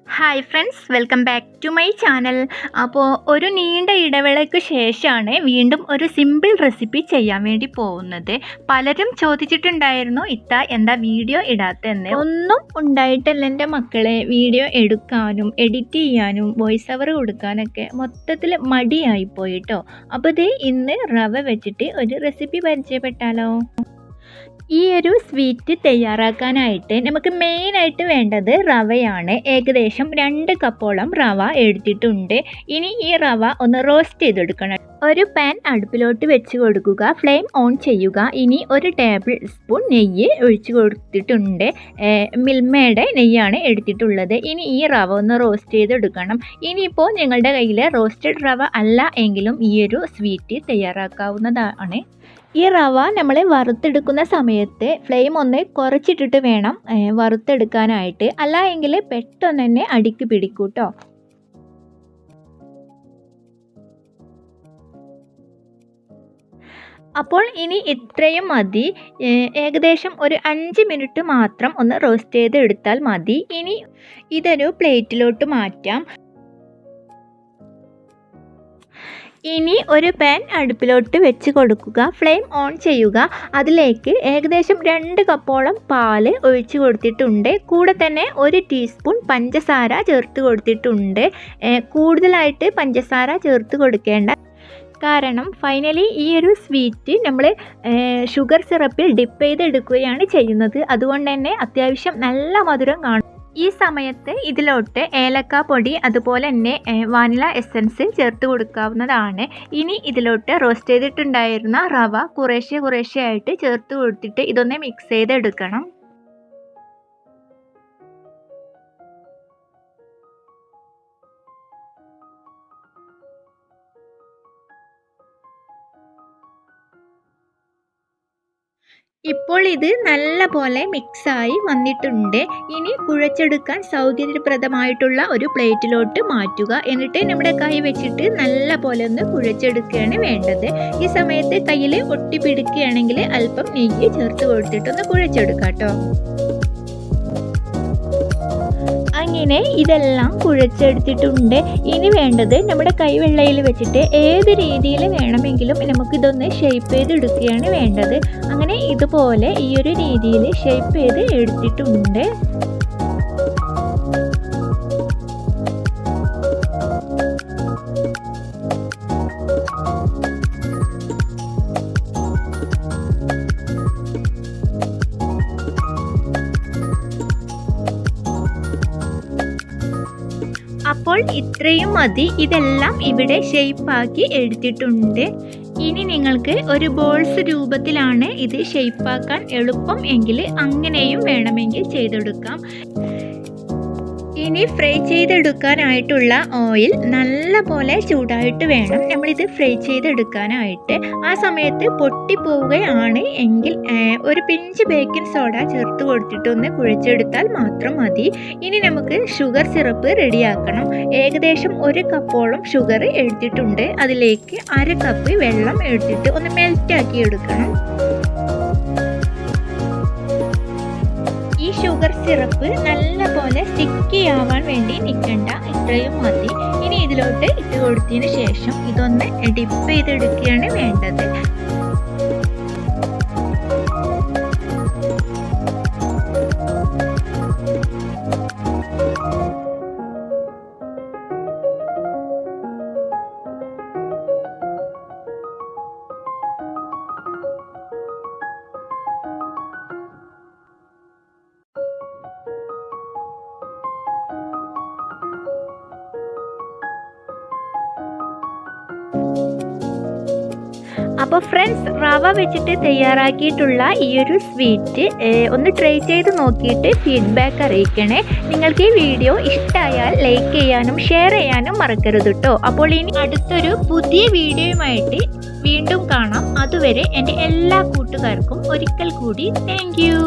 Hi friends, welcome back to my channel. അപ്പോൾ ഒരു നീണ്ട ഇടവേളയ്ക്ക് ശേഷമാണ് വീണ്ടും ഒരു സിമ്പിൾ റെസിപ്പി ചെയ്യാൻ വേണ്ടി പോകുന്നത്. പലരും ചോദിച്ചിട്ടുണ്ടായിരുന്നു, എന്താ വീഡിയോ ഇടാത്തതെന്ന്. ഒന്നും ഉണ്ടായിട്ടല്ല എൻ്റെ മക്കളെ, വീഡിയോ എടുക്കാനും എഡിറ്റ് ചെയ്യാനും വോയിസ് ഓവർ കൊടുക്കാനൊക്കെ മൊത്തത്തിൽ മടിയായിപ്പോയി കേട്ടോ. അപ്പോൾ ഇത് ഇന്ന് റവ വെച്ചിട്ട് ഒരു റെസിപ്പി പരിചയപ്പെട്ടാലോ? ഈ ഒരു സ്വീറ്റ് തയ്യാറാക്കാനായിട്ട് നമുക്ക് മെയിനായിട്ട് വേണ്ടത് റവയാണ്. ഏകദേശം 2 കപ്പോളം റവ എടുത്തിട്ടുണ്ട്. ഇനി ഈ റവ ഒന്ന് റോസ്റ്റ് ചെയ്തെടുക്കണം. ഒരു പാൻ അടുപ്പിലോട്ട് വെച്ച് കൊടുക്കുക, ഫ്ലെയിം ഓൺ ചെയ്യുക. ഇനി 1 ടേബിൾ സ്പൂൺ നെയ്യ് ഒഴിച്ച് കൊടുത്തിട്ടുണ്ട്. മിൽമയുടെ നെയ്യാണ് എടുത്തിട്ടുള്ളത്. ഇനി ഈ റവ ഒന്ന് റോസ്റ്റ് ചെയ്തെടുക്കണം. ഇനിയിപ്പോൾ നിങ്ങളുടെ കയ്യിൽ റോസ്റ്റഡ് റവ അല്ല എങ്കിലും ഈ ഒരു സ്വീറ്റ് തയ്യാറാക്കാവുന്നതാണ്. ഈ റവ നമ്മൾ വറുത്തെടുക്കുന്ന സമയത്ത് ഫ്ലെയിം ഒന്ന് കുറച്ചിട്ടിട്ട് വേണം വറുത്തെടുക്കാനായിട്ട്, അല്ല എങ്കിൽ പെട്ടെന്ന് തന്നെ അടിക്ക് പിടിക്കും കേട്ടോ. അപ്പോൾ ഇനി ഇത്രയും മതി. ഏകദേശം ഒരു 5 മിനിറ്റ് മാത്രം ഒന്ന് റോസ്റ്റ് ചെയ്ത് എടുത്താൽ മതി. ഇനി ഇതൊരു പ്ലേറ്റിലോട്ട് മാറ്റാം. ഇനി ഒരു പാൻ അടുപ്പിലോട്ട് വെച്ച് കൊടുക്കുക, ഫ്ലെയിം ഓൺ ചെയ്യുക. അതിലേക്ക് ഏകദേശം 2 കപ്പോളം പാല് ഒഴിച്ച് കൊടുത്തിട്ടുണ്ട്. കൂടെ തന്നെ 1 ടീസ്പൂൺ പഞ്ചസാര ചേർത്ത് കൊടുത്തിട്ടുണ്ട്. കൂടുതലായിട്ട് പഞ്ചസാര ചേർത്ത് കൊടുക്കേണ്ട, കാരണം ഫൈനലി ഈ ഒരു സ്വീറ്റ് നമ്മൾ ഷുഗർ സിറപ്പിൽ ഡിപ്പ് ചെയ്തെടുക്കുകയാണ് ചെയ്യുന്നത്. അതുകൊണ്ട് തന്നെ അത്യാവശ്യം നല്ല മധുരം കാണും. ഈ സമയത്ത് ഇതിലോട്ട് ഏലക്ക പൊടി അതുപോലെ തന്നെ വാനില എസൻസ് ചേർത്ത് കൊടുക്കാവുന്നതാണ്. ഇനി ഇതിലോട്ട് റോസ്റ്റ് ചെയ്തിട്ടുണ്ടായിരുന്ന റവ കുറേശ്ശെ ആയിട്ട് ചേർത്ത് കൊടുത്തിട്ട് ഇതൊന്ന് മിക്സ് ചെയ്തെടുക്കണം. ഇപ്പോൾ ഇത് നല്ല പോലെ മിക്സായി വന്നിട്ടുണ്ട്. ഇനി കുഴച്ചെടുക്കാൻ സൗകര്യപ്രദമായിട്ടുള്ള ഒരു പ്ലേറ്റിലോട്ട് മാറ്റുക. എന്നിട്ട് നമ്മുടെ കൈ വെച്ചിട്ട് നല്ല പോലെ ഒന്ന് കുഴച്ചെടുക്കുകയാണ് വേണ്ടത്. ഈ സമയത്ത് കയ്യിൽ ഒട്ടിപ്പിടിക്കുകയാണെങ്കിൽ അല്പം നെയ്യ് ചേർത്ത് കൊടുത്തിട്ടൊന്ന് കുഴച്ചെടുക്കാം കേട്ടോ. അങ്ങനെ ഇതെല്ലാം കുഴച്ചെടുത്തിട്ടുണ്ട്. ഇനി വേണ്ടത് നമ്മുടെ കൈവെള്ളയിൽ വെച്ചിട്ട് ഏത് രീതിയിൽ വേണമെങ്കിലും നമുക്കിതൊന്ന് ഷേപ്പ് ചെയ്തെടുക്കുകയാണ് വേണ്ടത്. അങ്ങനെ ഇതുപോലെ ഈ ഒരു രീതിയിൽ ഷേപ്പ് ചെയ്ത് എടുത്തിട്ടുണ്ട്. അപ്പോൾ ഇത്രയും മതി. ഇതെല്ലാം ഇവിടെ ഷേപ്പാക്കി എടുത്തിട്ടുണ്ട്. ഇനി നിങ്ങൾക്ക് ഒരു ബോൾസ് രൂപത്തിലാണ് ഇത് ഷേപ്പാക്കാൻ എളുപ്പം എങ്കിൽ അങ്ങനെയും വേണമെങ്കിൽ ചെയ്തെടുക്കാം. ഇനി ഫ്രൈ ചെയ്തെടുക്കാനായിട്ടുള്ള ഓയിൽ നല്ല പോലെ ചൂടായിട്ട് വേണം നമ്മളിത് ഫ്രൈ ചെയ്തെടുക്കാനായിട്ട്. ആ സമയത്ത് പൊട്ടിപ്പോവുകയാണ് എങ്കിൽ ഒരു പിഞ്ച് ബേക്കിംഗ് സോഡ ചേർത്ത് കൊടുത്തിട്ടൊന്ന് കുഴച്ചെടുത്താൽ മാത്രം മതി. ഇനി നമുക്ക് ഷുഗർ സിറപ്പ് റെഡിയാക്കണം. ഏകദേശം 1 കപ്പോളം ഷുഗർ എടുത്തിട്ടുണ്ട്. അതിലേക്ക് 1/2 കപ്പ് വെള്ളം എടുത്തിട്ട് ഒന്ന് മെൽറ്റാക്കി എടുക്കണം. ഈ ഷുഗർ സിറപ്പ് നല്ല പോലെ സ്റ്റിക്കി ആവാൻ വേണ്ടി നിൽക്കണ്ട, ഇത്രയും മതി. ഇനി ഇതിലോട്ട് ഇട്ട് കൊടുത്തതിന് ശേഷം ഇതൊന്ന് ഡിപ്പ് ചെയ്തെടുക്കുകയാണ് വേണ്ടത്. അപ്പോൾ ഫ്രണ്ട്സ്, റവ വെച്ചിട്ട് തയ്യാറാക്കിയിട്ടുള്ള ഈ ഒരു സ്വീറ്റ് ഒന്ന് ട്രൈ ചെയ്ത് നോക്കിയിട്ട് ഫീഡ്ബാക്ക് അറിയിക്കണേ. നിങ്ങൾക്ക് ഈ വീഡിയോ ഇഷ്ടമായാൽ ലൈക്ക് ചെയ്യാനും ഷെയർ ചെയ്യാനും മറക്കരുത് കേട്ടോ. അപ്പോൾ ഇനി അടുത്തൊരു പുതിയ വീഡിയോയുമായിട്ട് വീണ്ടും കാണാം. അതുവരെ എൻ്റെ എല്ലാ കൂട്ടുകാർക്കും ഒരിക്കൽ കൂടി താങ്ക് യു.